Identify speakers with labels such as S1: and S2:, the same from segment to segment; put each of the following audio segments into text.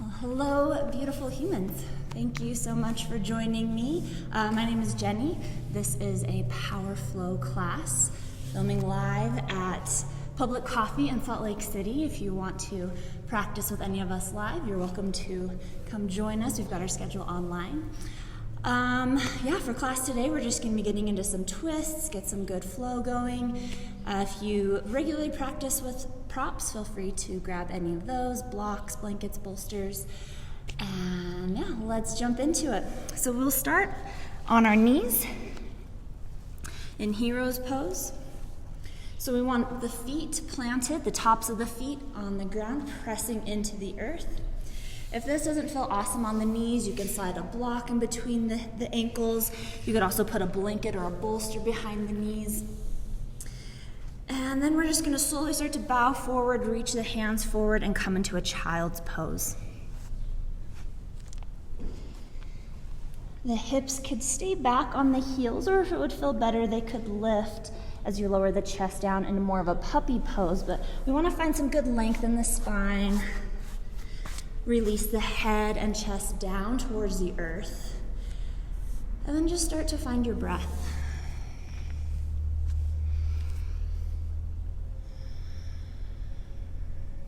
S1: Well, hello, beautiful humans. Thank you so much for joining me. My name is Jenny. This is a Power Flow class, filming live at Public Coffee in Salt Lake City. If you want to practice with any of us live, you're welcome to come join us. We've got our schedule online. For class today, we're just going to be getting into some twists, get some good flow going. If you regularly practice with props, feel free to grab any of those, blocks, blankets, bolsters, and let's jump into it. So we'll start on our knees in hero's pose. So we want the feet planted, the tops of the feet on the ground, pressing into the earth. If this doesn't feel awesome on the knees, you can slide a block in between the ankles. You could also put a blanket or a bolster behind the knees. And then we're just going to slowly start to bow forward, reach the hands forward, and come into a child's pose. The hips could stay back on the heels, or if it would feel better, they could lift as you lower the chest down into more of a puppy pose. But we want to find some good length in the spine. Release the head and chest down towards the earth. And then just start to find your breath.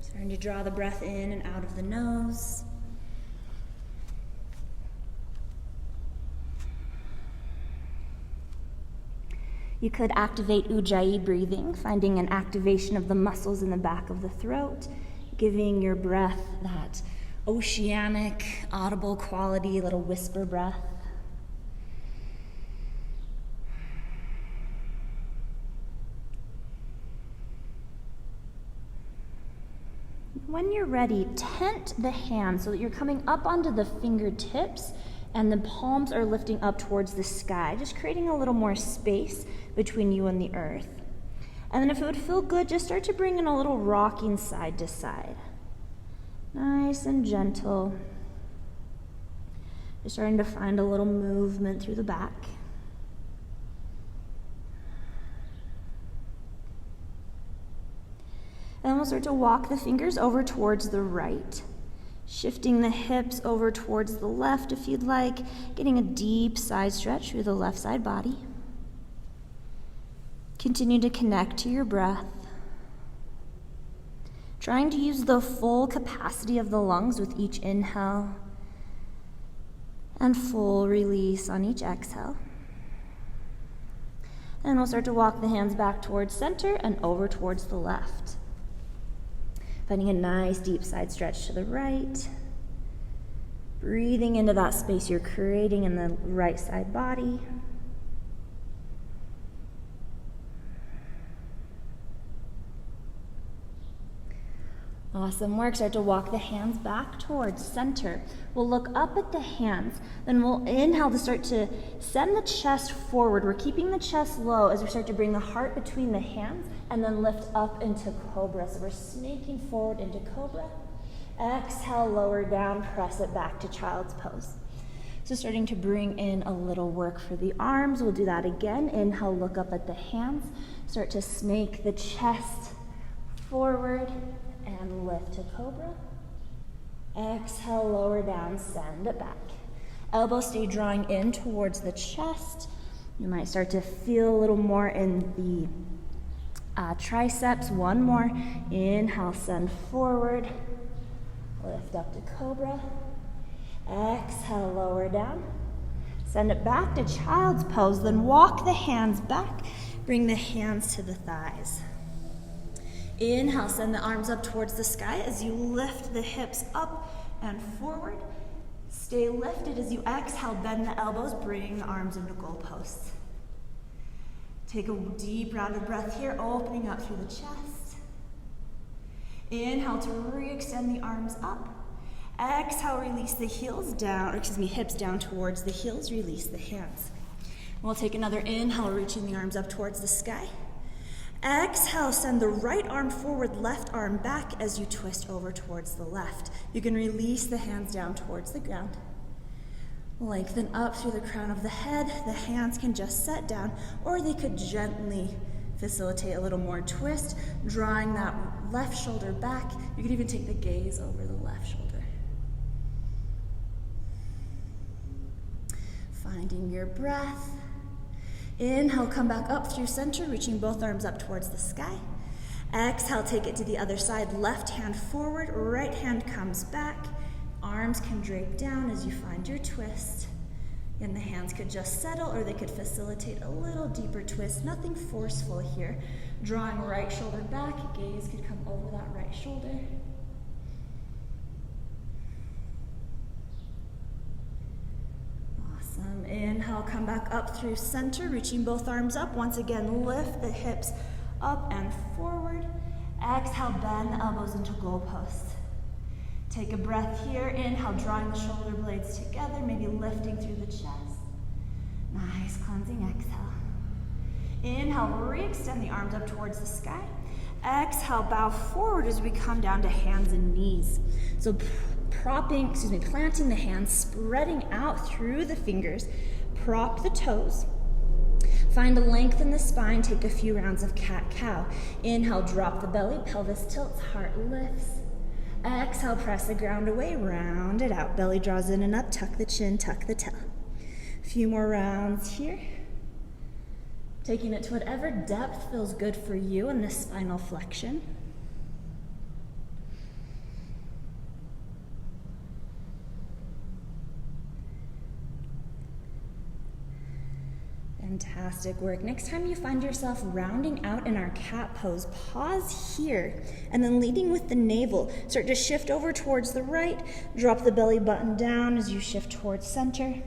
S1: Starting to draw the breath in and out of the nose. You could activate ujjayi breathing, finding an activation of the muscles in the back of the throat, giving your breath that oceanic, audible quality, little whisper breath. When you're ready, tent the hands so that you're coming up onto the fingertips and the palms are lifting up towards the sky, just creating a little more space between you and the earth. And then if it would feel good, just start to bring in a little rocking side to side. Nice and gentle. You're starting to find a little movement through the back. And then we'll start to walk the fingers over towards the right, shifting the hips over towards the left if you'd like, getting a deep side stretch through the left side body. Continue to connect to your breath. Trying to use the full capacity of the lungs with each inhale and full release on each exhale. And we'll start to walk the hands back towards center and over towards the left. Finding a nice deep side stretch to the right. Breathing into that space you're creating in the right side body. Awesome work. Start to walk the hands back towards center. We'll look up at the hands. Then we'll inhale to start to send the chest forward. We're keeping the chest low as we start to bring the heart between the hands and then lift up into cobra. So we're snaking forward into cobra. Exhale, lower down, press it back to child's pose. So starting to bring in a little work for the arms. We'll do that again. Inhale, look up at the hands. Start to snake the chest forward. And lift to cobra. Exhale, lower down, send it back. Elbows stay drawing in towards the chest. You might start to feel a little more in the triceps. One more. Inhale, send forward. Lift up to cobra. Exhale, lower down. Send it back to child's pose. Then walk the hands back. Bring the hands to the thighs. Inhale, send the arms up towards the sky as you lift the hips up and forward. Stay lifted as you exhale, bend the elbows, bring the arms into goalposts. Take a deep round of breath here, opening up through the chest. Inhale to re-extend the arms up. Exhale, release the hips down towards the heels, release the hands. We'll take another inhale, reaching the arms up towards the sky. Exhale, send the right arm forward, left arm back as you twist over towards the left. You can release the hands down towards the ground. Lengthen up through the crown of the head. The hands can just set down, or they could gently facilitate a little more twist, drawing that left shoulder back. You could even take the gaze over the left shoulder. Finding your breath. Inhale, come back up through center, reaching both arms up towards the sky. Exhale, take it to the other side. Left hand forward, right hand comes back. Arms can drape down as you find your twist. And the hands could just settle, or they could facilitate a little deeper twist. Nothing forceful here. Drawing right shoulder back, gaze could come over that right shoulder. Awesome. Inhale, come back up through center, reaching both arms up. Once again, lift the hips up and forward. Exhale, bend the elbows into goalposts. Take a breath here. Inhale, drawing the shoulder blades together, maybe lifting through the chest. Nice, cleansing exhale. Inhale, re-extend the arms up towards the sky. Exhale, bow forward as we come down to hands and knees. So planting the hands, spreading out through the fingers. Prop the toes. Find a length in the spine, take a few rounds of cat-cow. Inhale, drop the belly, pelvis tilts, heart lifts. Exhale, press the ground away, round it out. Belly draws in and up, tuck the chin, tuck the tail. A few more rounds here. Taking it to whatever depth feels good for you in this spinal flexion. Fantastic work. Next time you find yourself rounding out in our cat pose, pause here, and then leading with the navel. Start to shift over towards the right. Drop the belly button down as you shift towards center.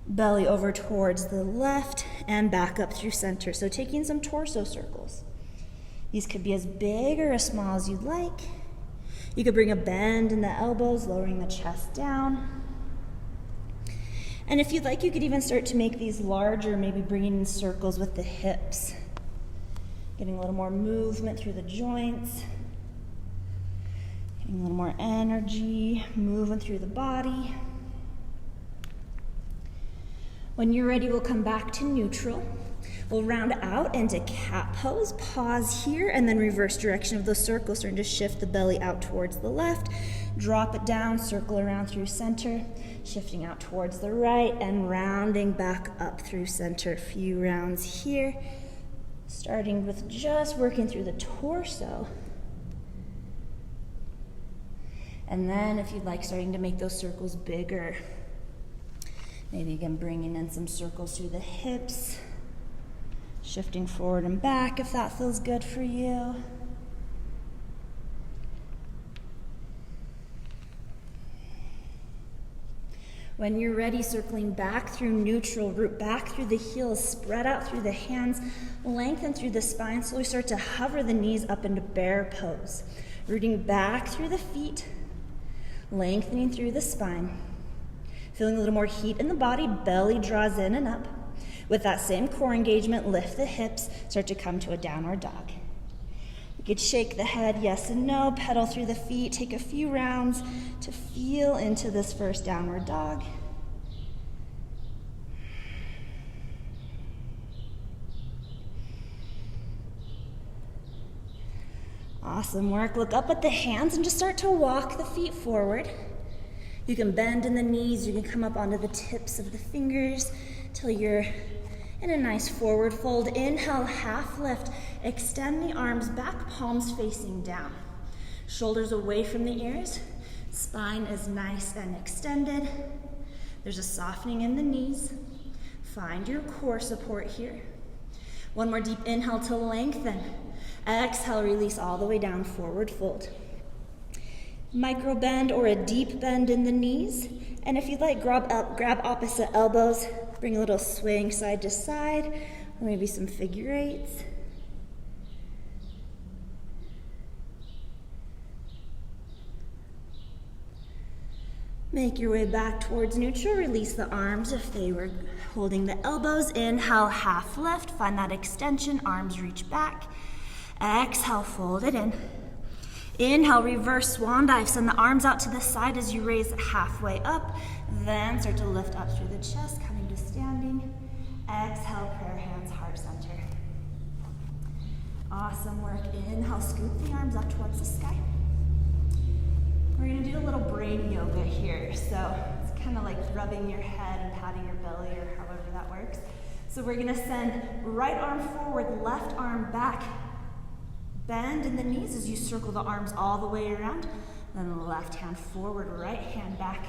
S1: Belly over towards the left, and back up through center. So taking some torso circles. These could be as big or as small as you'd like. You could bring a bend in the elbows, lowering the chest down. And if you'd like, you could even start to make these larger, maybe bringing in circles with the hips. Getting a little more movement through the joints. Getting a little more energy, moving through the body. When you're ready, we'll come back to neutral. We'll round out into cat pose, pause here, and then reverse direction of those circles, starting to shift the belly out towards the left. Drop it down, circle around through center, shifting out towards the right, and rounding back up through center. A few rounds here, starting with just working through the torso. And then if you'd like, starting to make those circles bigger. Maybe again, bringing in some circles through the hips, shifting forward and back if that feels good for you. When you're ready, circling back through neutral, root back through the heels, spread out through the hands, lengthen through the spine, slowly start to hover the knees up into bear pose. Rooting back through the feet, lengthening through the spine. Feeling a little more heat in the body, belly draws in and up. With that same core engagement, lift the hips, start to come to a downward dog. You could shake the head, yes and no, pedal through the feet, take a few rounds to feel into this first downward dog. Awesome work. Look up at the hands and just start to walk the feet forward. You can bend in the knees, you can come up onto the tips of the fingers till you're in a nice forward fold. Inhale, half lift. Extend the arms back, palms facing down. Shoulders away from the ears. Spine is nice and extended. There's a softening in the knees. Find your core support here. One more deep inhale to lengthen. Exhale, release all the way down, forward fold. Micro bend or a deep bend in the knees. And if you'd like, grab opposite elbows. Bring a little swing side to side, or maybe some figure eights. Make your way back towards neutral. Release the arms if they were holding the elbows. Inhale, half lift. Find that extension. Arms reach back. Exhale, fold it in. Inhale, reverse swan dive. Send the arms out to the side as you raise halfway up. Then start to lift up through the chest, coming to standing. Exhale, prayer hands, heart center. Awesome work. Inhale, scoop the arms up towards the sky. We're going to do a little brain yoga here. So let's kind of like rubbing your head and patting your belly or however that works. So we're gonna send right arm forward, left arm back. Bend in the knees as you circle the arms all the way around. Then left hand forward, right hand back.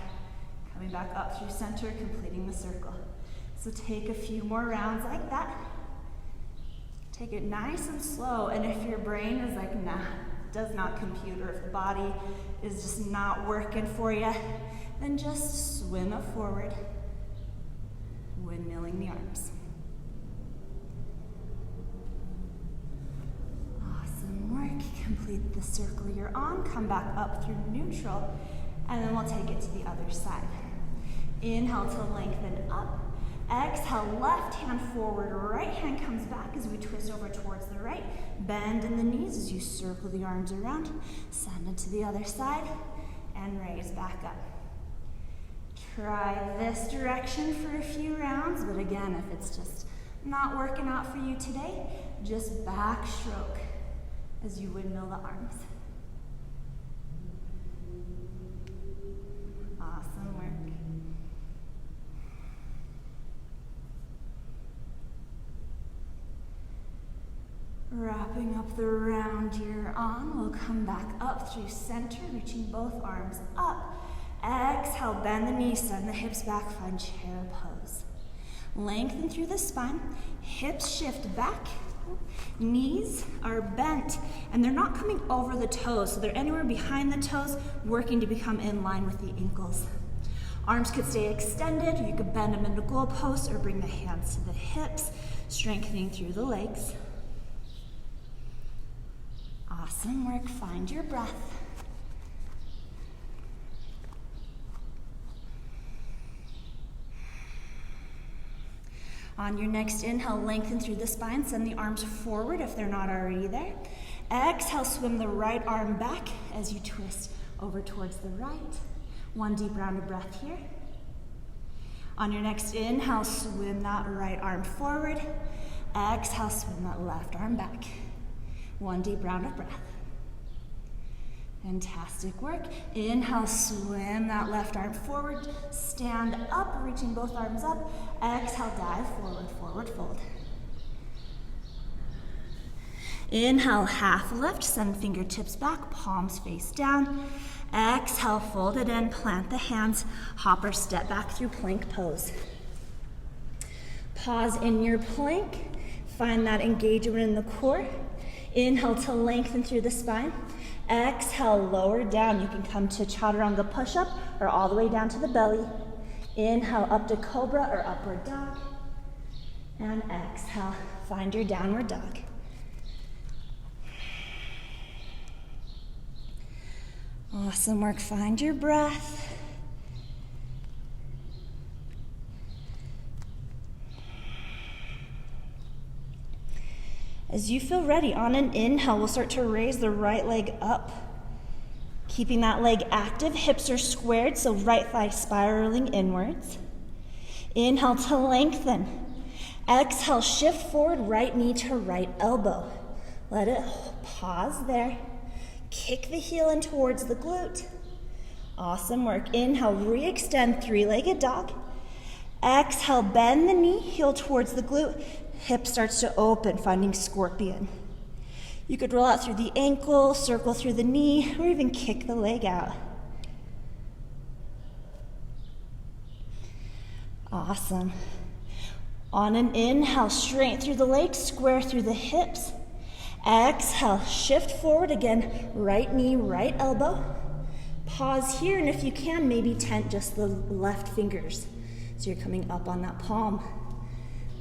S1: Coming back up through center, completing the circle. So take a few more rounds like that. Take it nice and slow, and if your brain is like, nah, does not compute, or if the body is just not working for you, then just swim it forward, windmilling the arms. Awesome work. Complete the circle you're on. Come back up through neutral, and then we'll take it to the other side. Inhale to lengthen up. Exhale, left hand forward, right hand comes back as we twist over towards the right. Bend in the knees as you circle the arms around. Send it to the other side and raise back up. Try this direction for a few rounds, but again, if it's just not working out for you today, just backstroke as you windmill the arms. Awesome work. Wrapping up the round you're on, we'll come back up through center, reaching both arms up. Exhale, bend the knees, send the hips back, find chair pose. Lengthen through the spine, hips shift back, knees are bent, and they're not coming over the toes, so they're anywhere behind the toes, working to become in line with the ankles. Arms could stay extended, you could bend them into goalposts or bring the hands to the hips, strengthening through the legs. Awesome work, find your breath. On your next inhale, lengthen through the spine, send the arms forward if they're not already there. Exhale, swim the right arm back as you twist over towards the right. One deep round of breath here. On your next inhale, swim that right arm forward. Exhale, swim that left arm back. One deep round of breath. Fantastic work. Inhale, swim that left arm forward. Stand up, reaching both arms up. Exhale, dive forward, forward fold. Inhale, half lift, send fingertips back, palms face down. Exhale, fold it in, plant the hands, hop or step back through plank pose. Pause in your plank, find that engagement in the core. Inhale to lengthen through the spine. Exhale, lower down. You can come to chaturanga push-up or all the way down to the belly. Inhale, up to cobra or upward dog. And exhale, find your downward dog. Awesome work, find your breath. As you feel ready, on an inhale, we'll start to raise the right leg up. Keeping that leg active, hips are squared, so right thigh spiraling inwards. Inhale to lengthen. Exhale, shift forward, right knee to right elbow. Let it pause there. Kick the heel in towards the glute. Awesome work. Inhale, re-extend, three-legged dog. Exhale, bend the knee, heel towards the glute. Hip starts to open, finding scorpion. You could roll out through the ankle, circle through the knee, or even kick the leg out. Awesome. On an inhale, straight through the legs, square through the hips. Exhale, shift forward again, right knee, right elbow. Pause here, and if you can, maybe tent just the left fingers. So you're coming up on that palm.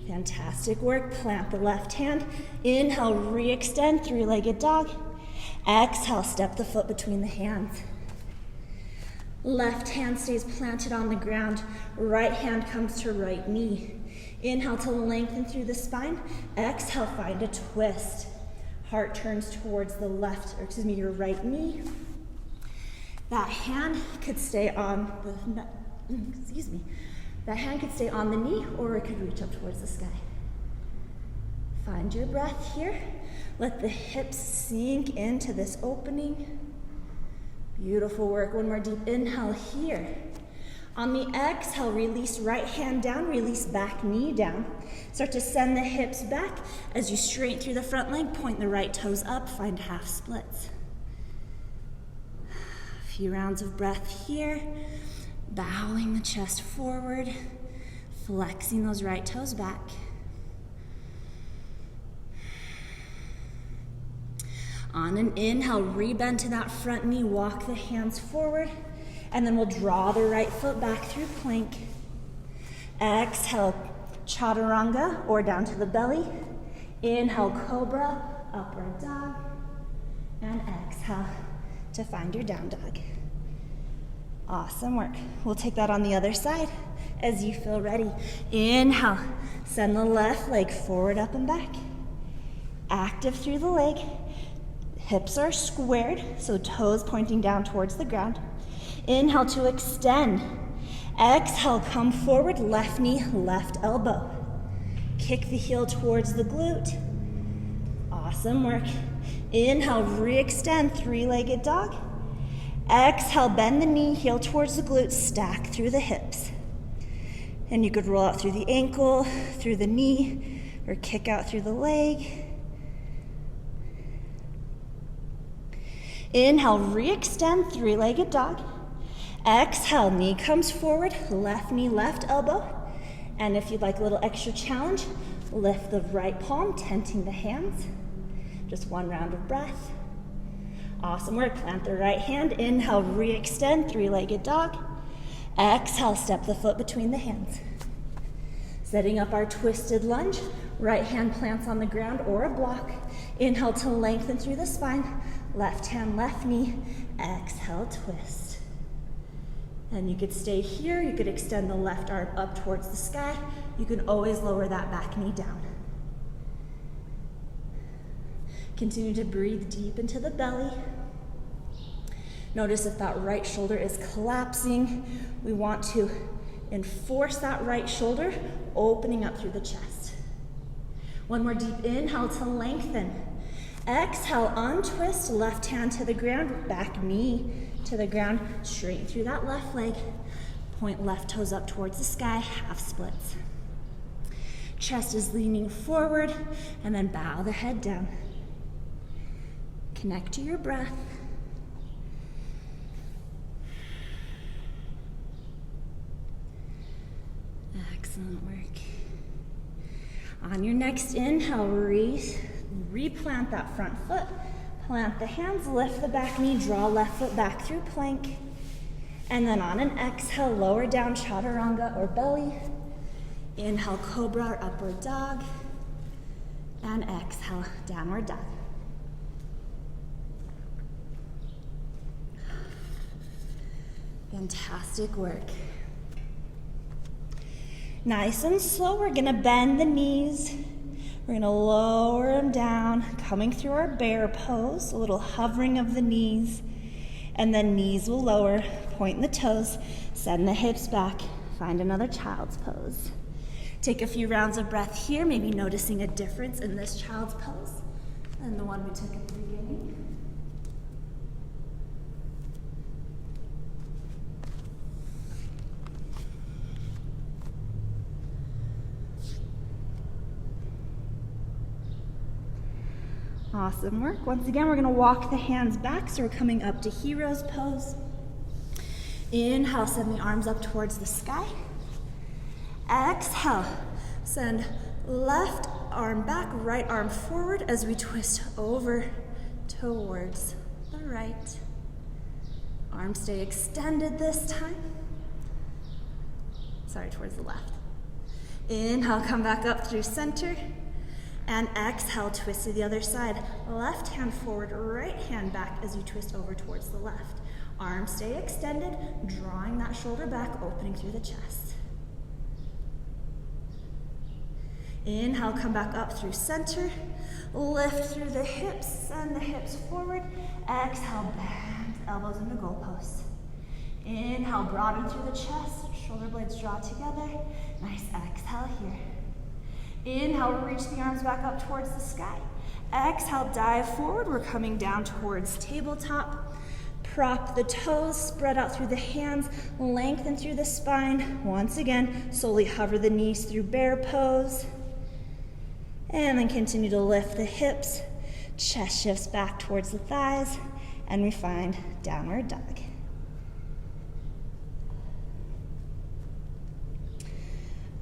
S1: Fantastic work. Plant the left hand. Inhale, re-extend, three-legged dog. Exhale, step the foot between the hands. Left hand stays planted on the ground. Right hand comes to right knee. Inhale to lengthen through the spine. Exhale, find a twist. Heart turns towards the left, your right knee. That hand could stay on That hand could stay on the knee, or it could reach up towards the sky. Find your breath here. Let the hips sink into this opening. Beautiful work. One more deep inhale here. On the exhale, release right hand down, release back knee down. Start to send the hips back as you straighten through the front leg, point the right toes up, find half splits. A few rounds of breath here, bowing the chest forward, flexing those right toes back. On an inhale, rebend to that front knee, walk the hands forward, and then we'll draw the right foot back through plank. Exhale, chaturanga, or down to the belly. Inhale, cobra, upward dog, and exhale to find your down dog. Awesome work. We'll take that on the other side as you feel ready. Inhale, send the left leg forward, up and back. Active through the leg. Hips are squared, so toes pointing down towards the ground. Inhale to extend. Exhale, come forward, left knee, left elbow. Kick the heel towards the glute. Awesome work. Inhale, re-extend, three-legged dog. Exhale, bend the knee, heel towards the glute, stack through the hips. And you could roll out through the ankle, through the knee, or kick out through the leg. Inhale, re-extend, three-legged dog. Exhale, knee comes forward, left knee, left elbow. And if you'd like a little extra challenge, lift the right palm, tenting the hands. Just one round of breath. Awesome work. Plant the right hand. Inhale, re-extend, three-legged dog. Exhale, step the foot between the hands. Setting up our twisted lunge. Right hand plants on the ground or a block. Inhale to lengthen through the spine. Left hand, left knee. Exhale, twist. And you could stay here. You could extend the left arm up towards the sky. You can always lower that back knee down. Continue to breathe deep into the belly. Notice if that right shoulder is collapsing. We want to enforce that right shoulder, opening up through the chest. One more deep inhale to lengthen. Exhale, untwist, left hand to the ground, back knee to the ground, straighten through that left leg. Point left toes up towards the sky, half splits. Chest is leaning forward, and then bow the head down. Connect to your breath. Excellent work. On your next inhale, replant that front foot. Plant the hands, lift the back knee, draw left foot back through plank. And then on an exhale, lower down chaturanga or belly. Inhale, cobra or upward dog. And exhale, downward dog. Fantastic work. Nice and slow, we're gonna bend the knees. We're gonna lower them down, coming through our bear pose, a little hovering of the knees, and then knees will lower, point the toes, send the hips back, find another child's pose. Take a few rounds of breath here, maybe noticing a difference in this child's pose than the one we took at the beginning. Awesome work. Once again, we're gonna walk the hands back, so we're coming up to hero's pose. Inhale, send the arms up towards the sky. Exhale, send left arm back, right arm forward as we twist over towards the right. Arms stay extended this time. Sorry, towards the left. Inhale, come back up through center. And exhale, twist to the other side. Left hand forward, right hand back as you twist over towards the left. Arms stay extended, drawing that shoulder back, opening through the chest. Inhale, come back up through center. Lift through the hips, send the hips forward. Exhale, bend elbows into goalposts. Inhale, broaden through the chest, shoulder blades draw together. Nice exhale here. Inhale, reach the arms back up towards the sky. Exhale, dive forward. We're coming down towards tabletop. Prop the toes, spread out through the hands, lengthen through the spine. Once again, slowly hover the knees through bear pose. And then continue to lift the hips, chest shifts back towards the thighs, and we find downward dog.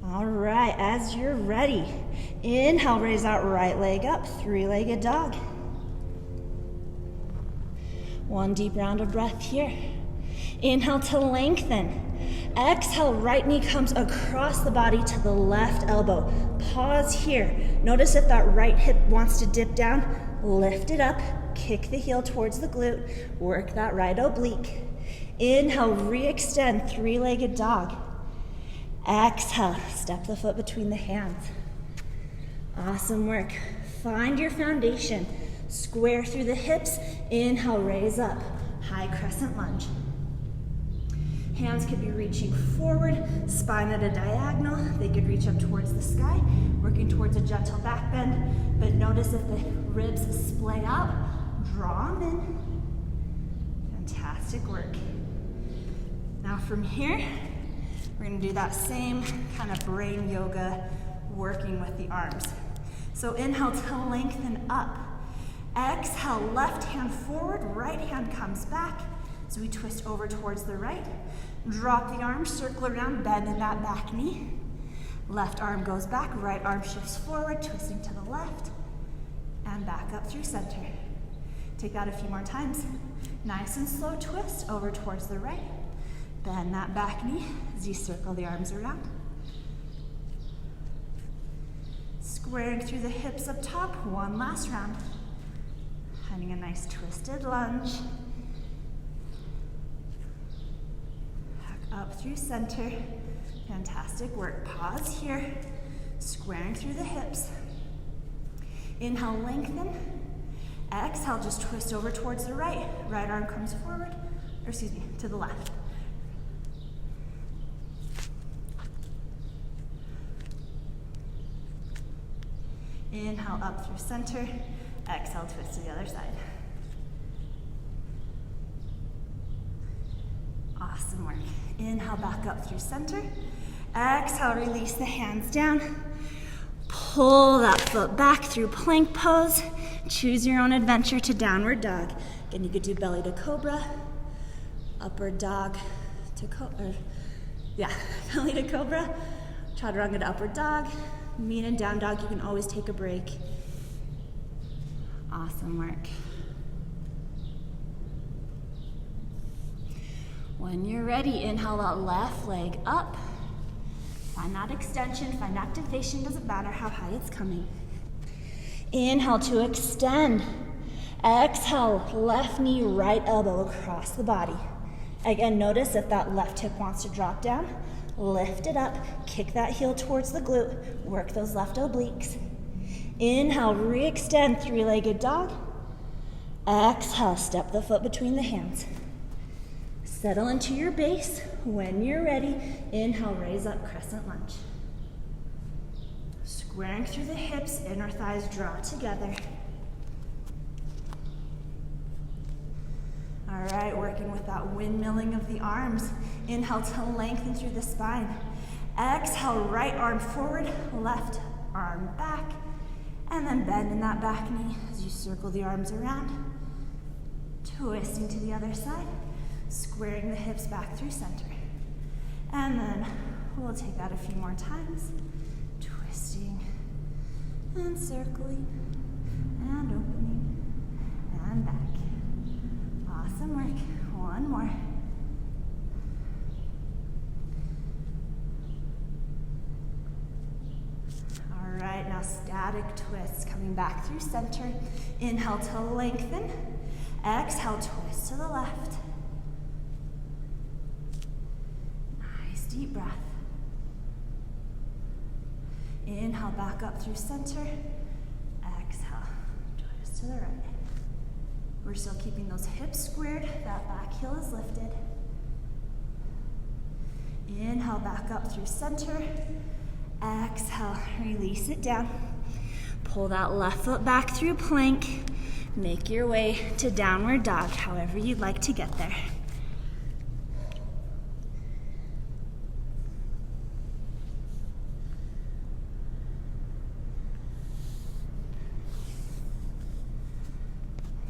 S1: All right, as you're ready, inhale, raise that right leg up, three-legged dog. One deep round of breath here. Inhale to lengthen. Exhale, right knee comes across the body to the left elbow. Pause here. Notice if that right hip wants to dip down, lift it up, kick the heel towards the glute, work that right oblique. Inhale, re-extend, three-legged dog. Exhale, step the foot between the hands. Awesome work. Find your foundation. Square through the hips. Inhale, raise up. High crescent lunge. Hands could be reaching forward, spine at a diagonal. They could reach up towards the sky, working towards a gentle back bend. But notice if the ribs splay out, draw them in. Fantastic work. Now from here, we're going to do that same kind of brain yoga, working with the arms. So inhale to lengthen up. Exhale, left hand forward, right hand comes back. So we twist over towards the right. Drop the arms, circle around, bend in that back knee. Left arm goes back, right arm shifts forward, twisting to the left. And back up through center. Take that a few more times. Nice and slow twist over towards the right. Bend that back knee as you circle the arms around. Squaring through the hips up top, one last round. Finding a nice twisted lunge. Back up through center. Fantastic work. Pause here. Squaring through the hips. Inhale, lengthen. Exhale, just twist over towards the right. Right arm comes forward, or excuse me, to the left. Inhale up through center. Exhale, twist to the other side. Awesome work. Inhale, back up through center. Exhale, release the hands down. Pull that foot back through plank pose. Choose your own adventure to downward dog. Again, you could do belly to cobra, upward dog to belly to cobra, chaturanga to upward dog. Mean and down dog, you can always take a break. Awesome work. When you're ready, inhale that left leg up. Find that extension, find activation, doesn't matter how high it's coming. Inhale to extend. Exhale, left knee, right elbow across the body. Again, notice if that left hip wants to drop down, lift it up, kick that heel towards the glute, work those left obliques. Inhale, re-extend, three-legged dog. Exhale, step the foot between the hands. Settle into your base. When you're ready, inhale, raise up, crescent lunge. Squaring through the hips, inner thighs draw together. All right, working with that windmilling of the arms. Inhale to lengthen through the spine. Exhale, right arm forward, left arm back. And then bend in that back knee as you circle the arms around. Twisting to the other side. Squaring the hips back through center. And then we'll take that a few more times. Twisting and circling and opening and back. Awesome work. One more. All right, now static twists coming back through center. Inhale to lengthen. Exhale, twist to the left. Nice deep breath. Inhale back up through center. Exhale, twist to the right. We're still keeping those hips squared. That back heel is lifted. Inhale back up through center. Exhale, release it down. Pull that left foot back through plank. Make your way to downward dog, however you'd like to get there.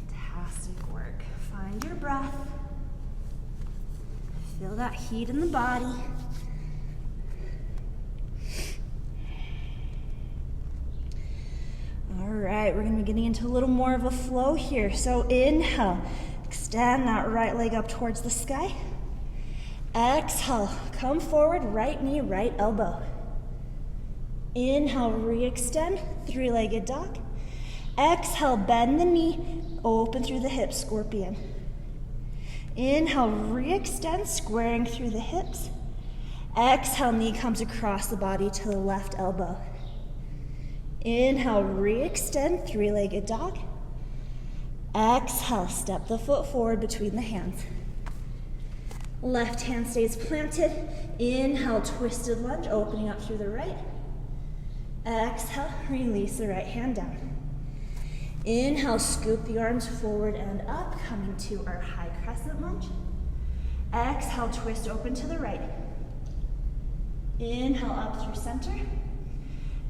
S1: Fantastic work. Find your breath. Feel that heat in the body. All right, we're going to be getting into a little more of a flow here. So inhale, extend that right leg up towards the sky. Exhale, come forward, right knee, right elbow. Inhale, re-extend, three-legged dog. Exhale, bend the knee, open through the hips, scorpion. Inhale, re-extend, squaring through the hips. Exhale, knee comes across the body to the left elbow. Inhale, re-extend, three-legged dog. Exhale, step the foot forward between the hands. Left hand stays planted. Inhale, twisted lunge, opening up through the right. Exhale, release the right hand down. Inhale, scoop the arms forward and up, coming to our high crescent lunge. Exhale, twist open to the right. Inhale, up through center.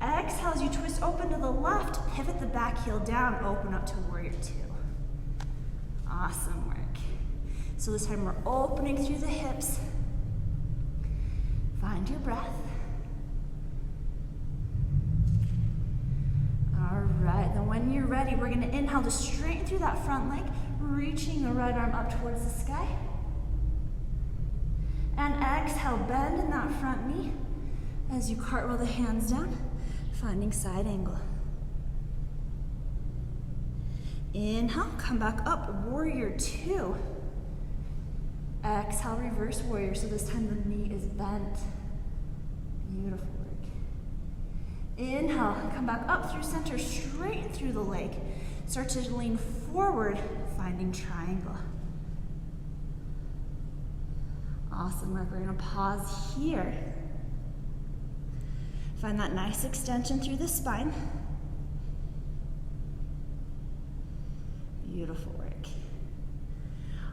S1: Exhale, as you twist open to the left, pivot the back heel down, open up to warrior two. Awesome work. So this time we're opening through the hips. Find your breath. All right, then when you're ready, we're gonna inhale to straighten through that front leg, reaching the right arm up towards the sky. And exhale, bend in that front knee as you cartwheel the hands down, finding side angle. Inhale, come back up, warrior two. Exhale, reverse warrior, so this time the knee is bent. Beautiful work. Inhale, come back up through center, straighten through the leg. Start to lean forward, finding triangle. Awesome work. We're going to pause here. Find that nice extension through the spine. Beautiful work.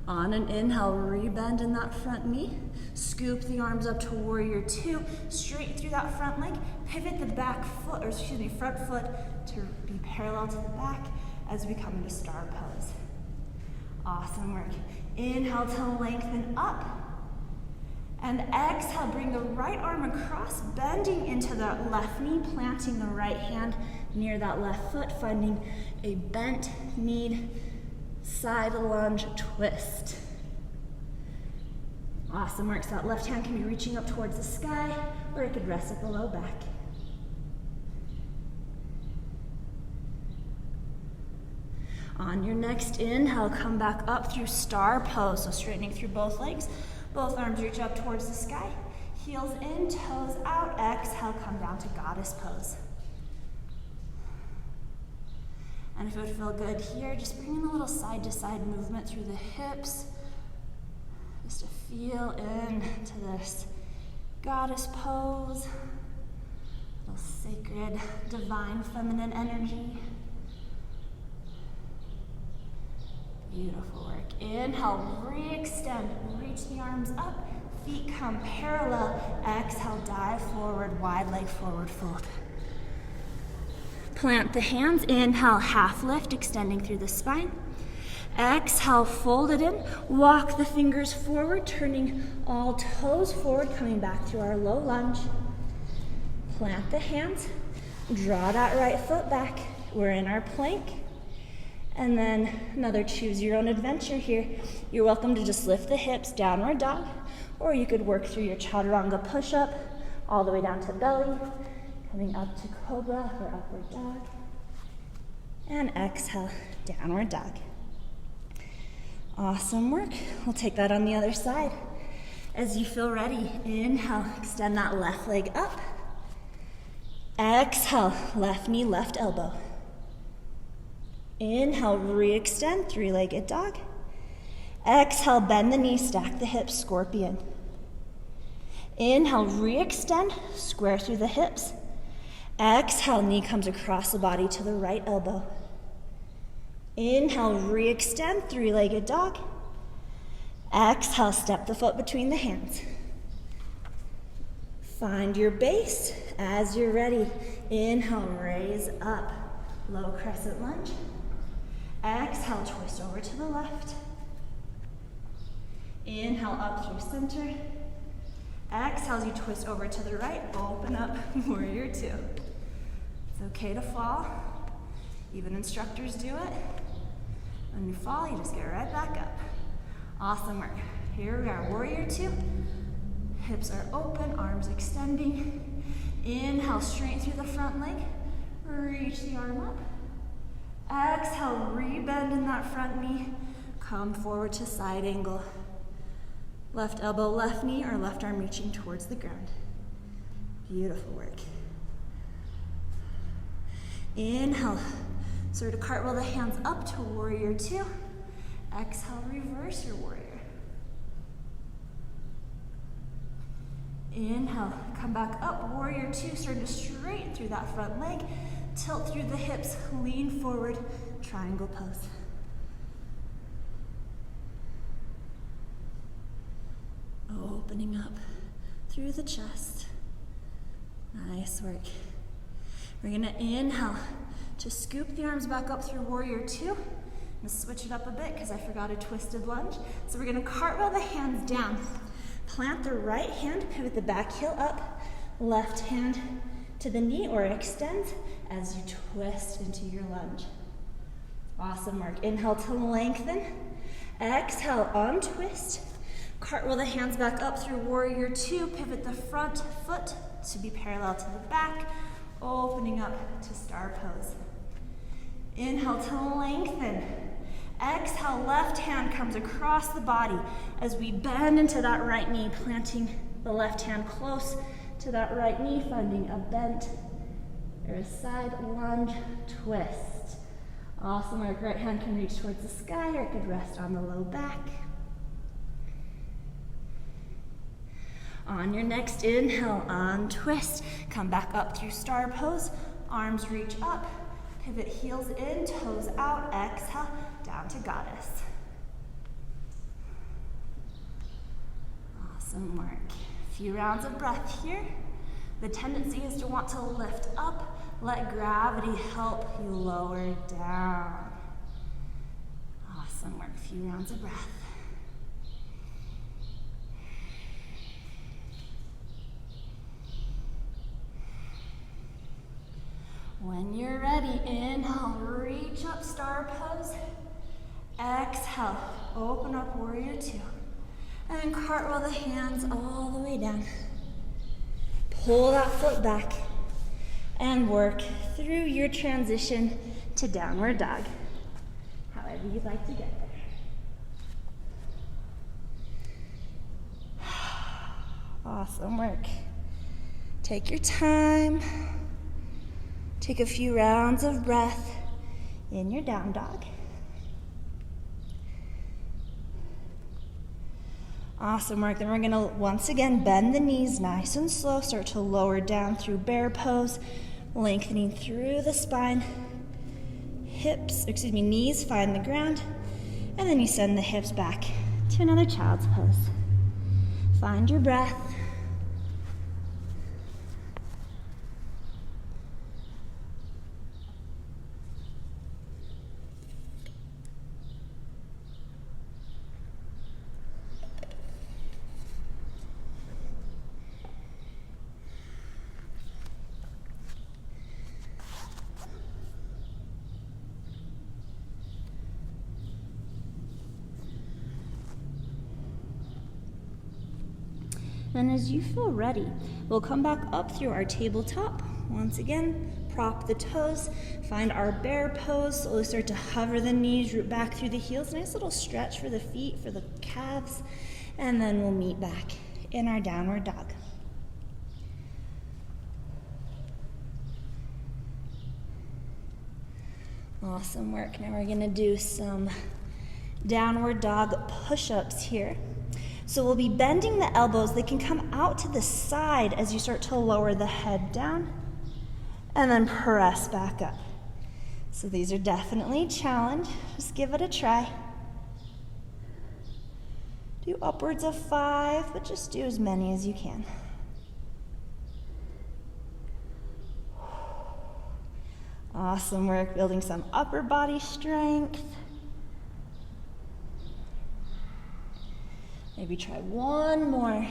S1: On an inhale, rebend in that front knee. Scoop the arms up to warrior two. Straighten through that front leg. Pivot the front foot to be parallel to the back as we come into star pose. Awesome work. Inhale to lengthen up. And exhale, bring the right arm across, bending into that left knee, planting the right hand near that left foot, finding a bent knee, side lunge twist. Awesome work. So that left hand can be reaching up towards the sky, or it could rest at the low back. On your next inhale, come back up through star pose, so straightening through both legs. Both arms reach up towards the sky. Heels in, toes out. Exhale, come down to goddess pose. And if it would feel good here, just bring in a little side to side movement through the hips. Just to feel into this goddess pose. A little sacred, divine feminine energy. Beautiful work. Inhale, re-extend, reach the arms up, feet come parallel. Exhale, dive forward, wide leg forward fold. Plant the hands, inhale, half lift, extending through the spine. Exhale, fold it in, walk the fingers forward, turning all toes forward, coming back to our low lunge. Plant the hands, draw that right foot back. We're in our plank. And then another choose your own adventure here. You're welcome to just lift the hips, downward dog, or you could work through your chaturanga push-up all the way down to belly, coming up to cobra or upward dog. And exhale, downward dog. Awesome work. We'll take that on the other side. As you feel ready, inhale, extend that left leg up. Exhale, left knee, left elbow. Inhale, re-extend, three-legged dog. Exhale, bend the knee, stack the hips, scorpion. Inhale, re-extend, square through the hips. Exhale, knee comes across the body to the right elbow. Inhale, re-extend, three-legged dog. Exhale, step the foot between the hands. Find your base as you're ready. Inhale, raise up, low crescent lunge. Exhale, twist over to the left. Inhale, up through center. Exhale as you twist over to the right, open up, warrior two. It's okay to fall. Even instructors do it. When you fall, you just get right back up. Awesome work. Here we are, warrior two. Hips are open, arms extending. Inhale, straight through the front leg. Reach the arm up. Exhale, re-bend in that front knee. Come forward to side angle. Left elbow, left knee, or left arm reaching towards the ground. Beautiful work. Inhale, sort of cartwheel the hands up to warrior two. Exhale, reverse your warrior. Inhale, come back up, warrior two, start to straighten through that front leg. Tilt through the hips, lean forward, triangle pose. Opening up through the chest. Nice work. We're gonna inhale to scoop the arms back up through warrior two. I'm gonna switch it up a bit because I forgot a twisted lunge. So we're gonna cartwheel the hands down. Plant the right hand, pivot the back heel up, left hand to the knee or extend as you twist into your lunge. Awesome work. Inhale to lengthen. Exhale, untwist. Cartwheel the hands back up through warrior two. Pivot the front foot to be parallel to the back. Opening up to star pose. Inhale to lengthen. Exhale, left hand comes across the body as we bend into that right knee, planting the left hand close to that right knee, finding a bent or a side lunge twist. Awesome work. Right hand can reach towards the sky or it could rest on the low back. On your next inhale, untwist. Come back up through star pose. Arms reach up. Pivot heels in, toes out. Exhale, down to goddess. Awesome work. A few rounds of breath here. The tendency is to want to lift up. Let gravity help you lower down. Awesome work. A few rounds of breath. When you're ready, inhale, reach up, star pose. Exhale, open up, warrior two. And cartwheel the hands all the way down. Pull that foot back and work through your transition to downward dog, however you'd like to get there. Awesome work. Take your time. Take a few rounds of breath in your down dog. Awesome work. Then we're gonna once again bend the knees nice and slow. Start to lower down through bear pose, lengthening through the spine. Knees find the ground. And then you send the hips back to another child's pose. Find your breath. Then as you feel ready, we'll come back up through our tabletop. Once again, prop the toes, find our bear pose, slowly start to hover the knees, root back through the heels. Nice little stretch for the feet, for the calves. And then we'll meet back in our downward dog. Awesome work. Now we're gonna do some downward dog push-ups here. So we'll be bending the elbows. They can come out to the side as you start to lower the head down and then press back up. So these are definitely a challenge. Just give it a try. Do upwards of 5, but just do as many as you can. Awesome work, building some upper body strength. Maybe try one more.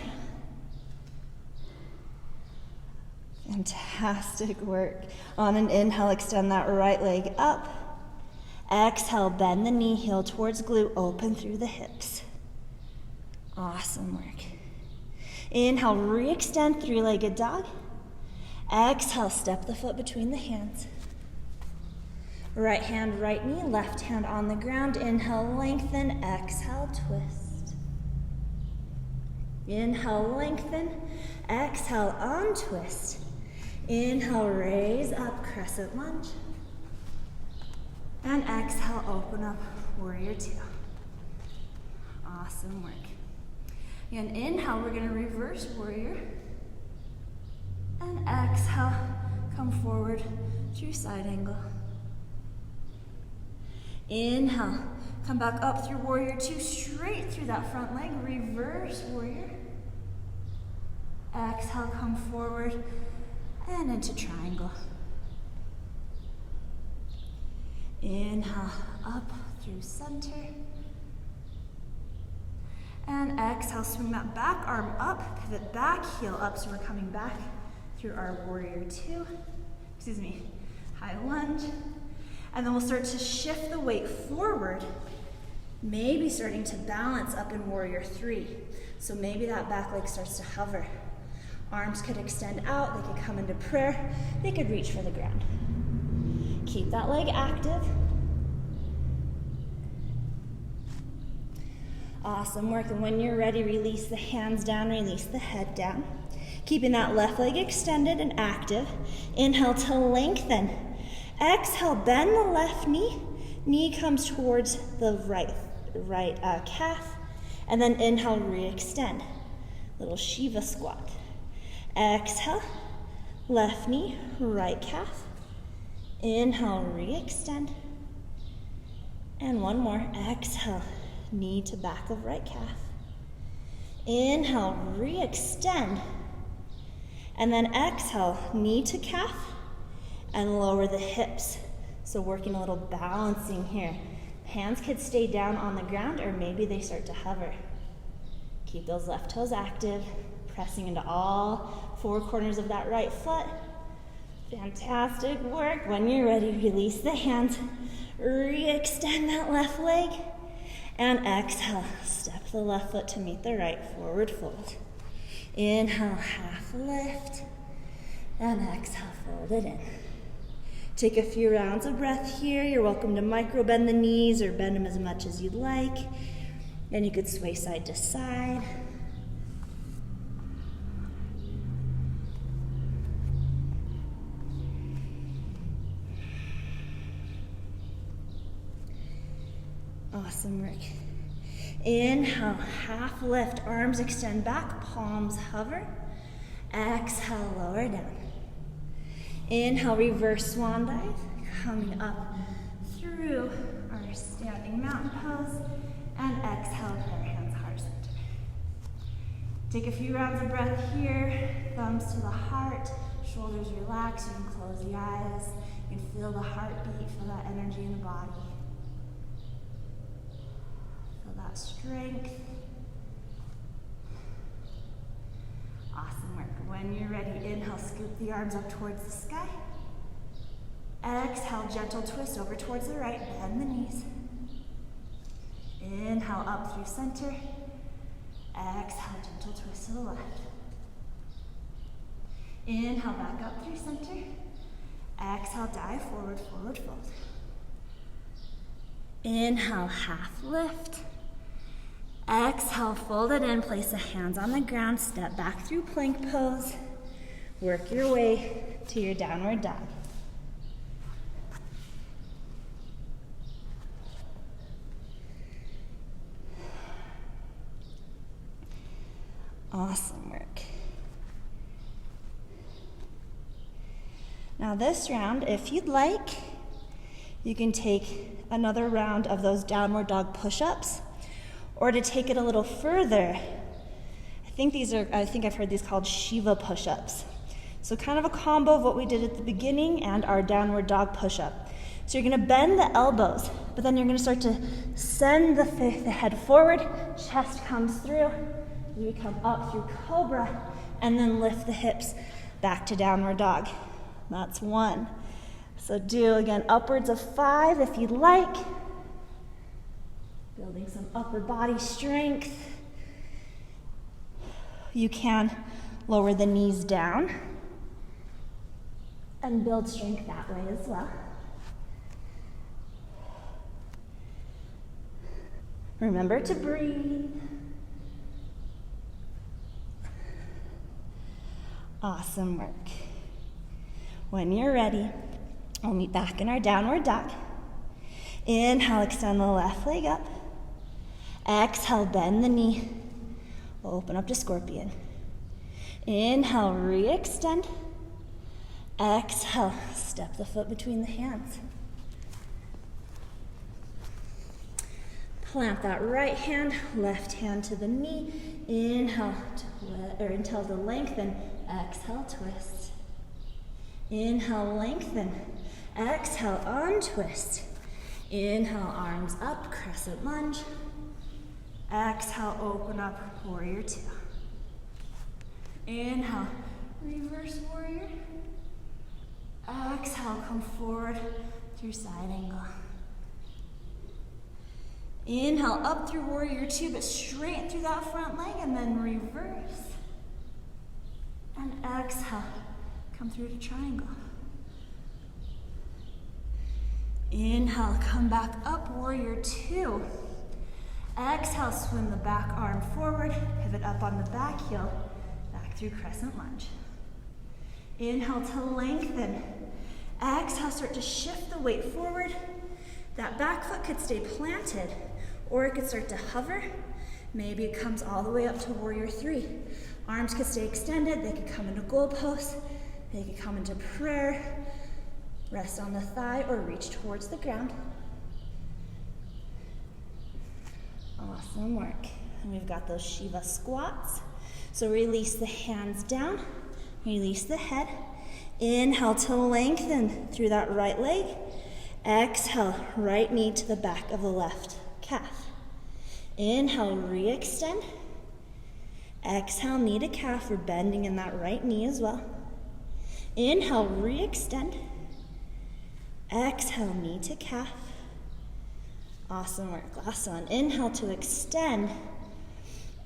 S1: Fantastic work. On an inhale, extend that right leg up. Exhale, bend the knee, heel towards glute, open through the hips. Awesome work. Inhale, re-extend, three-legged dog. Exhale, step the foot between the hands. Right hand, right knee, left hand on the ground. Inhale, lengthen, exhale, twist. Inhale, lengthen, exhale, untwist. Inhale, raise up, crescent lunge. And exhale, open up, warrior two. Awesome work. And inhale, we're gonna reverse warrior. And exhale, come forward through side angle. Inhale, come back up through warrior two, straight through that front leg, reverse warrior. Exhale, come forward and into triangle. Inhale, up through center. And exhale, swing that back arm up, pivot back, heel up, so we're coming back through our warrior two. High lunge. And then we'll start to shift the weight forward, maybe starting to balance up in warrior three. So maybe that back leg starts to hover. Arms could extend out, they could come into prayer, they could reach for the ground. Keep that leg active. Awesome work, and when you're ready, release the hands down, release the head down. Keeping that left leg extended and active. Inhale to lengthen. Exhale, bend the left knee. Knee comes towards the right calf. And then inhale, re-extend. Little Shiva squat. Exhale, left knee, right calf. Inhale, re-extend. And one more. Exhale, knee to back of right calf. Inhale, re-extend. And then exhale, knee to calf. And lower the hips. So working a little balancing here. Hands could stay down on the ground or maybe they start to hover. Keep those left toes active, pressing into all four corners of that right foot. Fantastic work. When you're ready, release the hands. Re-extend that left leg. And exhale, step the left foot to meet the right, forward fold. Inhale, half lift. And exhale, fold it in. Take a few rounds of breath here. You're welcome to micro bend the knees or bend them as much as you'd like. And you could sway side to side. Awesome work. Inhale, half lift, arms extend back, palms hover. Exhale, lower down. Inhale, reverse swan dive, coming up through our standing mountain pose, and exhale, prayer hands heart center. Take a few rounds of breath here, thumbs to the heart, shoulders relax, you can close the eyes, you can feel the heartbeat, feel that energy in the body. Feel that strength. Awesome work. When you're ready, inhale, scoop the arms up towards the sky. Exhale, gentle twist over towards the right, bend the knees. Inhale, up through center. Exhale, gentle twist to the left. Inhale, back up through center. Exhale, dive forward, forward fold. Inhale, half lift. Exhale, fold it in, place the hands on the ground, step back through plank pose. Work your way to your downward dog. Awesome work. Now this round, if you'd like, You can take another round of those downward dog push-ups, or to take it a little further, I think I've heard these called Shiva push-ups. So kind of a combo of what we did at the beginning and our downward dog push-up. So you're gonna bend the elbows, but then you're gonna start to send the head forward, chest comes through, you come up through cobra, and then lift the hips back to downward dog. That's one. So do, again, upwards of 5 if you'd like. Building some upper body strength. You can lower the knees down and build strength that way as well. Remember to breathe. Awesome work. When you're ready, we'll meet back in our downward dog. Inhale, extend the left leg up. Exhale, bend the knee. Open up to scorpion. Inhale, re-extend. Exhale, step the foot between the hands. Plant that right hand, left hand to the knee. Inhale, until to lengthen. Exhale, twist. Inhale, lengthen. Exhale, untwist. Inhale, arms up, crescent lunge. Exhale, open up, warrior two. Inhale, reverse warrior. Exhale, come forward through side angle. Inhale, up through warrior two, but straight through that front leg, and then reverse. And exhale, come through to triangle. Inhale, come back up, warrior two. Exhale, swim the back arm forward, pivot up on the back heel, back through crescent lunge. Inhale to lengthen. Exhale, start to shift the weight forward. That back foot could stay planted, or it could start to hover. Maybe it comes all the way up to warrior three. Arms could stay extended, they could come into goalpost, they could come into prayer, rest on the thigh, or reach towards the ground. Awesome work. And we've got those Shiva squats. So release the hands down, release the head. Inhale to lengthen through that right leg. Exhale, right knee to the back of the left calf. Inhale, re-extend. Exhale, knee to calf. We're bending in that right knee as well. Inhale, re-extend. Exhale, knee to calf. Awesome work. Last one. Inhale to extend.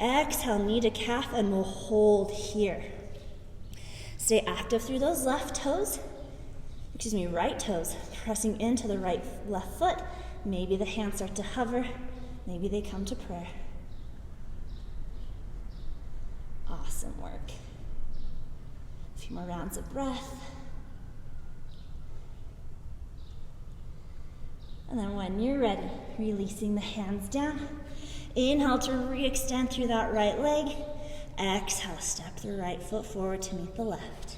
S1: Exhale, knee to calf, and we'll hold here. Stay active through those right toes, pressing into the left foot. Maybe the hands start to hover. Maybe they come to prayer. Awesome work. A few more rounds of breath. And then when you're ready, releasing the hands down. Inhale to re-extend through that right leg. Exhale, step the right foot forward to meet the left.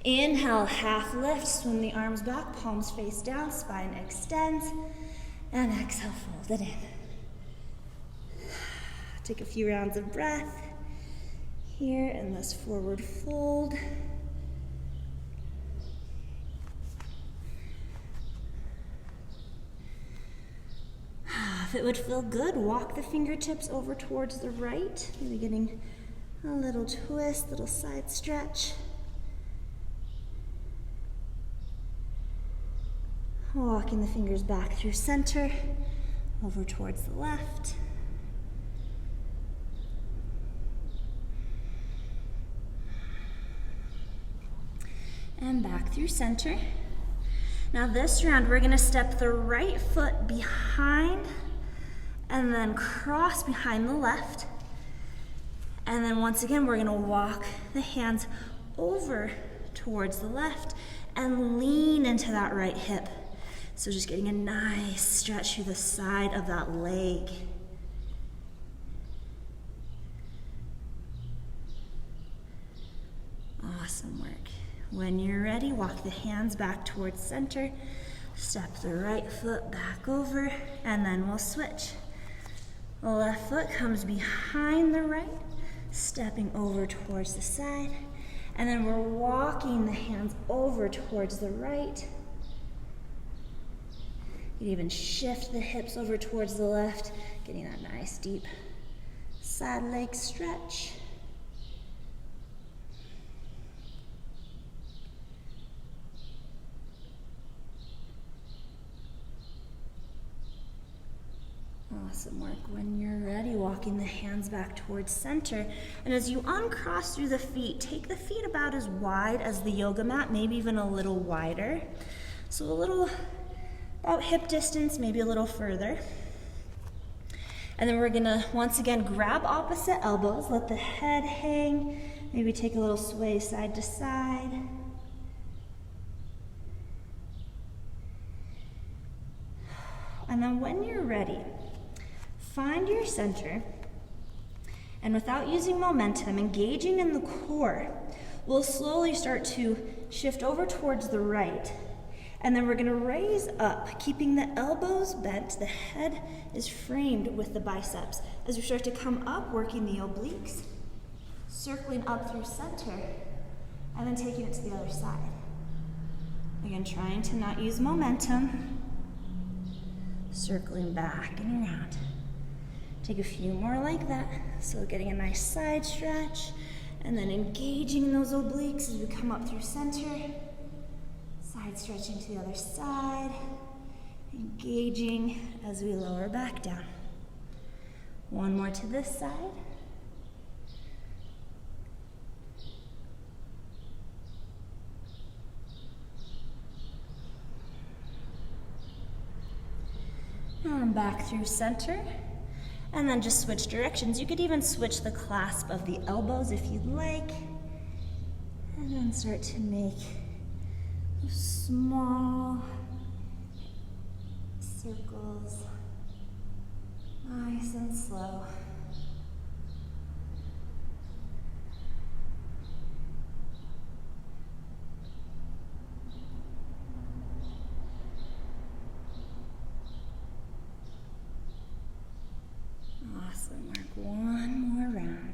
S1: Inhale, half lift, swim the arms back, palms face down, spine extends. And exhale, fold it in. Take a few rounds of breath here in this forward fold. If it would feel good, walk the fingertips over towards the right, maybe getting a little twist, little side stretch. Walking the fingers back through center, over towards the left. And back through center. Now this round, we're gonna step the right foot behind and then cross behind the left. And then once again, we're gonna walk the hands over towards the left and lean into that right hip. So just getting a nice stretch through the side of that leg. Awesome work. When you're ready, walk the hands back towards center. Step the right foot back over, and then we'll switch. The left foot comes behind the right, stepping over towards the side, and then we're walking the hands over towards the right. You can even shift the hips over towards the left, getting that nice deep side leg stretch. Awesome work. When you're ready, walking the hands back towards center. And as you uncross through the feet, take the feet about as wide as the yoga mat, maybe even a little wider. So a little, about hip distance, maybe a little further. And then we're gonna, once again, grab opposite elbows, let the head hang, maybe take a little sway side to side. And then when you're ready, find your center, and without using momentum, engaging in the core, we'll slowly start to shift over towards the right. And then we're gonna raise up, keeping the elbows bent. The head is framed with the biceps. As we start to come up, working the obliques, circling up through center, and then taking it to the other side. Again, trying to not use momentum, circling back and around. Take a few more like that. So getting a nice side stretch, and then engaging in those obliques as we come up through center. Side stretching to the other side. Engaging as we lower back down. One more to this side. And back through center. And then just switch directions. You could even switch the clasp of the elbows if you'd like. And then start to make small circles, nice and slow. Awesome work. One more round.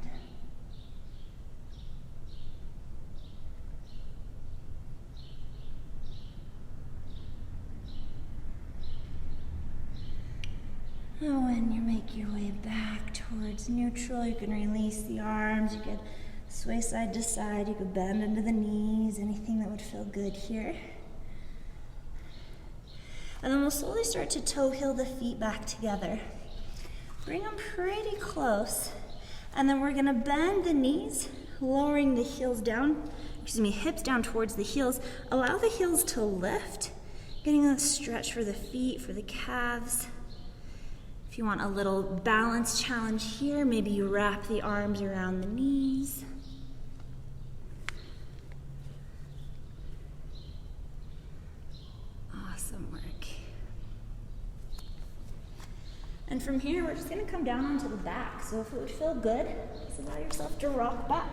S1: Now when you make your way back towards neutral, you can release the arms, you could sway side to side, you could bend into the knees, anything that would feel good here. And then we'll slowly start to toe heel the feet back together. Bring them pretty close, and then we're gonna bend the knees, lowering the heels down, hips down towards the heels. Allow the heels to lift, getting a stretch for the feet, for the calves. If you want a little balance challenge here, maybe you wrap the arms around the knees. Awesome work. And from here, we're just gonna come down onto the back. So if it would feel good, just allow yourself to rock back.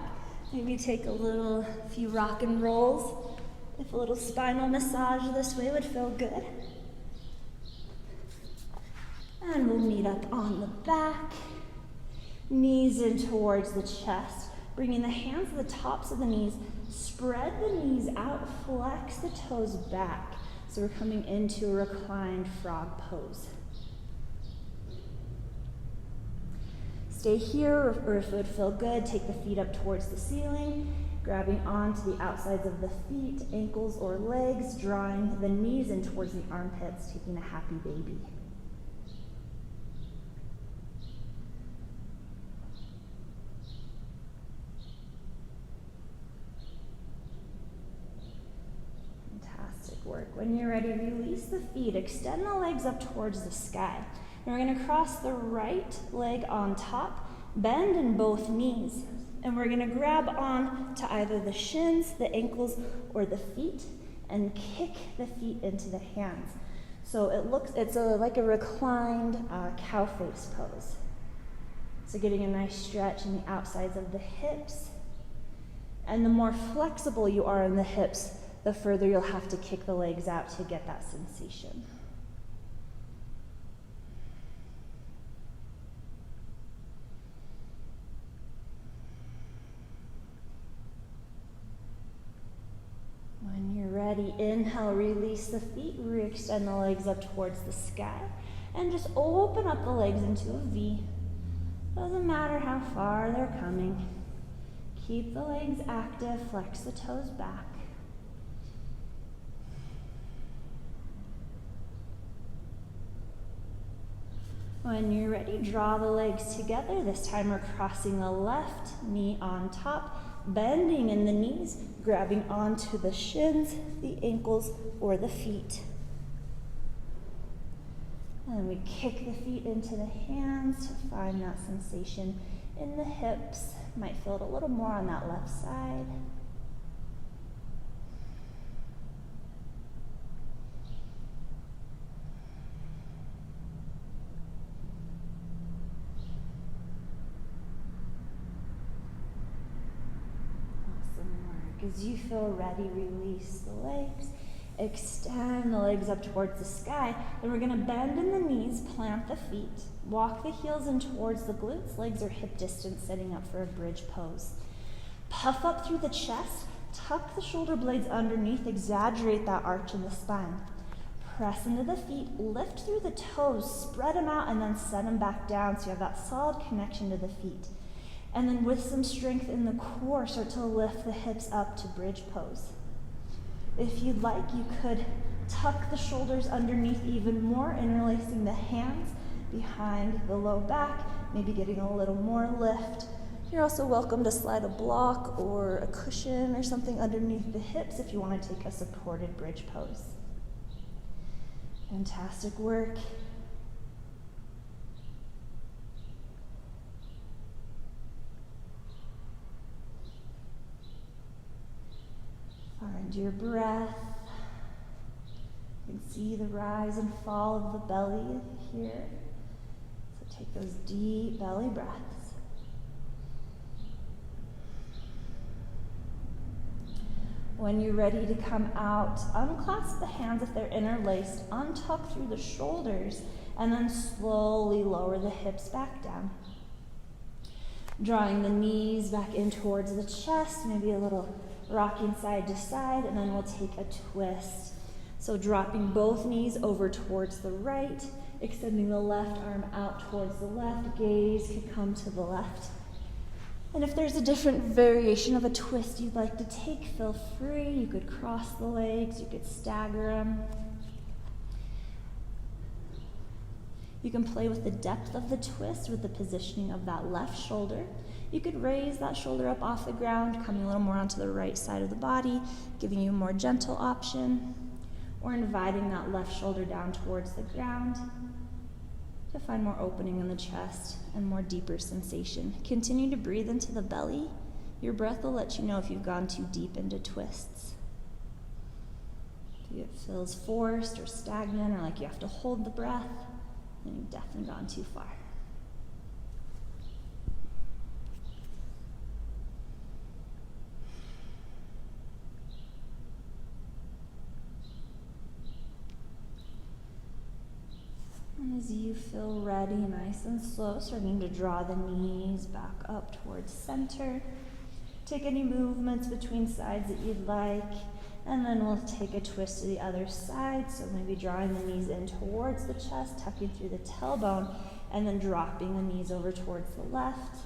S1: Maybe take a few rock and rolls. If a little spinal massage this way would feel good. And we'll meet up on the back, knees in towards the chest, bringing the hands to the tops of the knees, spread the knees out, flex the toes back. So we're coming into a reclined frog pose. Stay here, or if it would feel good, take the feet up towards the ceiling, grabbing onto the outsides of the feet, ankles or legs, drawing the knees in towards the armpits, taking a happy baby. Work. When you're ready, release the feet, extend the legs up towards the sky. And we're going to cross the right leg on top, bend in both knees, and we're going to grab on to either the shins, the ankles, or the feet, and kick the feet into the hands. So it's like a reclined cow face pose. So getting a nice stretch in the outsides of the hips. And the more flexible you are in the hips, the further you'll have to kick the legs out to get that sensation. When you're ready, inhale, release the feet, re-extend the legs up towards the sky, and just open up the legs into a V. Doesn't matter how far they're coming. Keep the legs active, flex the toes back. When you're ready, draw the legs together. This time we're crossing the left knee on top, bending in the knees, grabbing onto the shins, the ankles, or the feet. And we kick the feet into the hands to find that sensation in the hips. Might feel it a little more on that left side. As you feel ready, release the legs, extend the legs up towards the sky. Then we're going to bend in the knees, plant the feet, walk the heels in towards the glutes. Legs are hip distance, setting up for a bridge pose. Puff up through the chest, tuck the shoulder blades underneath, exaggerate that arch in the spine. Press into the feet, lift through the toes, spread them out, and then set them back down so you have that solid connection to the feet. And then with some strength in the core, start to lift the hips up to bridge pose. If you'd like, you could tuck the shoulders underneath even more, interlacing the hands behind the low back, maybe getting a little more lift. You're also welcome to slide a block or a cushion or something underneath the hips if you want to take a supported bridge pose. Fantastic work. Find your breath. You can see the rise and fall of the belly here. So take those deep belly breaths. When you're ready to come out, unclasp the hands if they're interlaced, untuck through the shoulders, and then slowly lower the hips back down. Drawing the knees back in towards the chest, maybe a little rocking side to side, and then we'll take a twist. So dropping both knees over towards the right, extending the left arm out towards the left, gaze could come to the left. And if there's a different variation of a twist you'd like to take, feel free. You could cross the legs, you could stagger them. You can play with the depth of the twist with the positioning of that left shoulder. You could raise that shoulder up off the ground, coming a little more onto the right side of the body, giving you a more gentle option, or inviting that left shoulder down towards the ground to find more opening in the chest and more deeper sensation. Continue to breathe into the belly. Your breath will let you know if you've gone too deep into twists. If it feels forced or stagnant or like you have to hold the breath, then you've definitely gone too far. And as you feel ready, nice and slow, starting to draw the knees back up towards center. Take any movements between sides that you'd like, and then we'll take a twist to the other side. So maybe drawing the knees in towards the chest, tucking through the tailbone, and then dropping the knees over towards the left.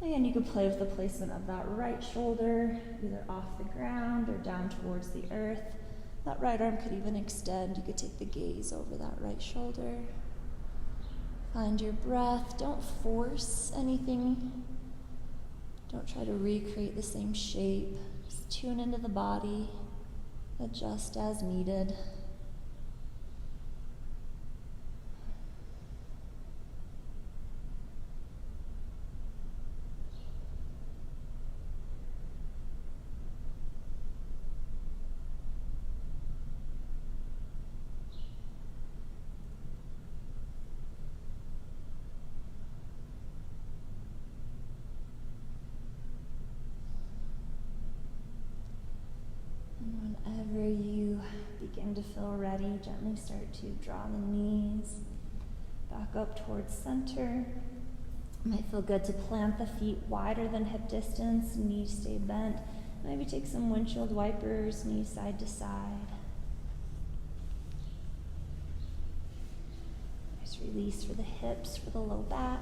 S1: Again, you could play with the placement of that right shoulder, either off the ground or down towards the earth. That right arm could even extend. You could take the gaze over that right shoulder. Find your breath. Don't force anything. Don't try to recreate the same shape. Just tune into the body. Adjust as needed. Whenever you begin to feel ready, gently start to draw the knees back up towards center. It might feel good to plant the feet wider than hip distance, knees stay bent. Maybe take some windshield wipers, knees side to side. Nice release for the hips, for the low back.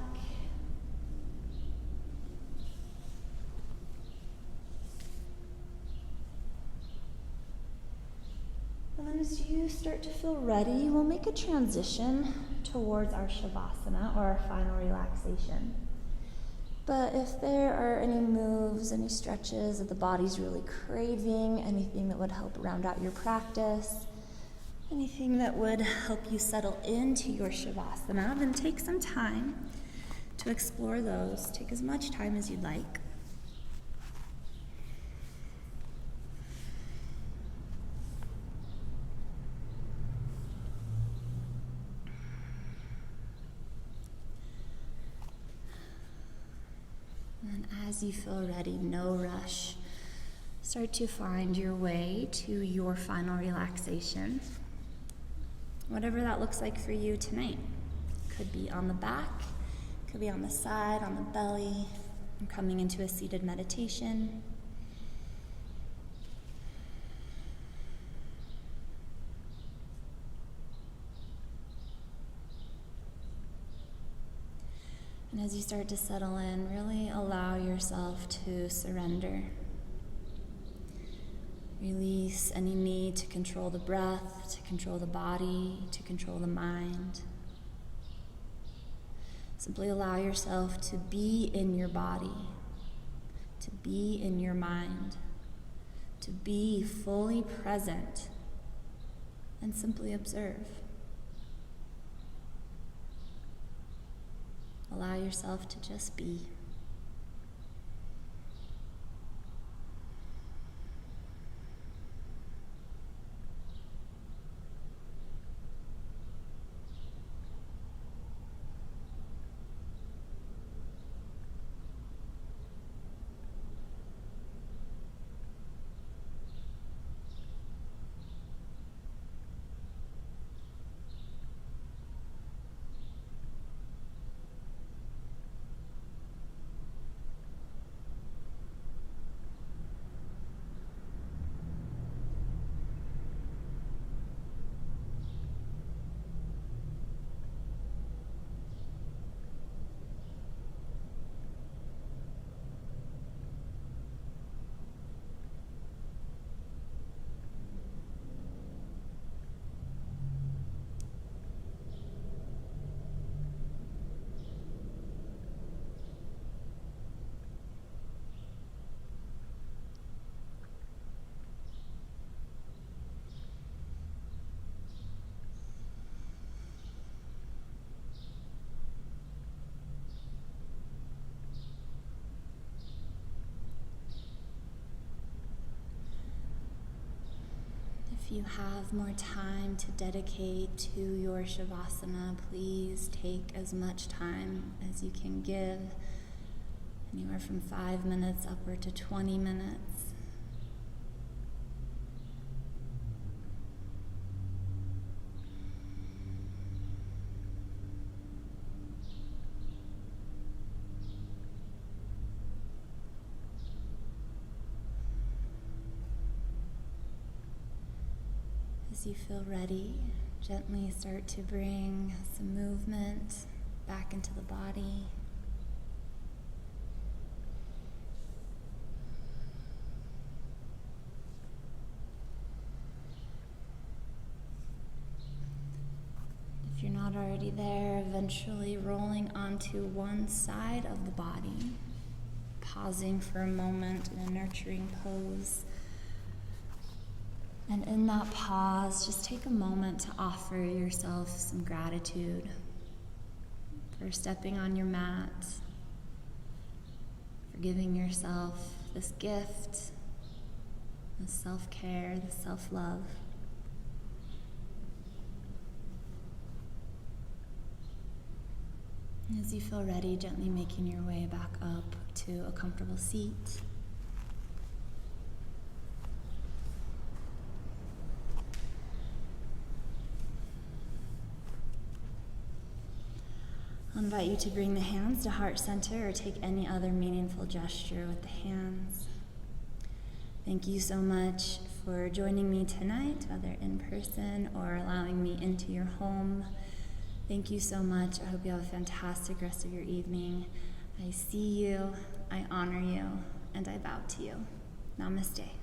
S1: And then as you start to feel ready, we'll make a transition towards our Shavasana, or our final relaxation. But if there are any moves, any stretches that the body's really craving, anything that would help round out your practice, anything that would help you settle into your Shavasana, then take some time to explore those. Take as much time as you'd like. And as you feel ready, no rush. Start to find your way to your final relaxation. Whatever that looks like for you tonight. Could be on the back, could be on the side, on the belly. I'm coming into a seated meditation. And as you start to settle in, really allow yourself to surrender. Release any need to control the breath, to control the body, to control the mind. Simply allow yourself to be in your body, to be in your mind, to be fully present, and simply observe. Allow yourself to just be. If you have more time to dedicate to your Shavasana, please take as much time as you can give, anywhere from 5 minutes upward to 20 minutes. As you feel ready, gently start to bring some movement back into the body. If you're not already there, eventually rolling onto one side of the body, pausing for a moment in a nurturing pose. And in that pause, just take a moment to offer yourself some gratitude for stepping on your mat, for giving yourself this gift, this self-care, this self-love. As you feel ready, gently making your way back up to a comfortable seat. I'll invite you to bring the hands to heart center or take any other meaningful gesture with the hands. Thank you so much for joining me tonight, whether in person or allowing me into your home. Thank you so much. I hope you have a fantastic rest of your evening. I see you, I honor you, and I bow to you. Namaste.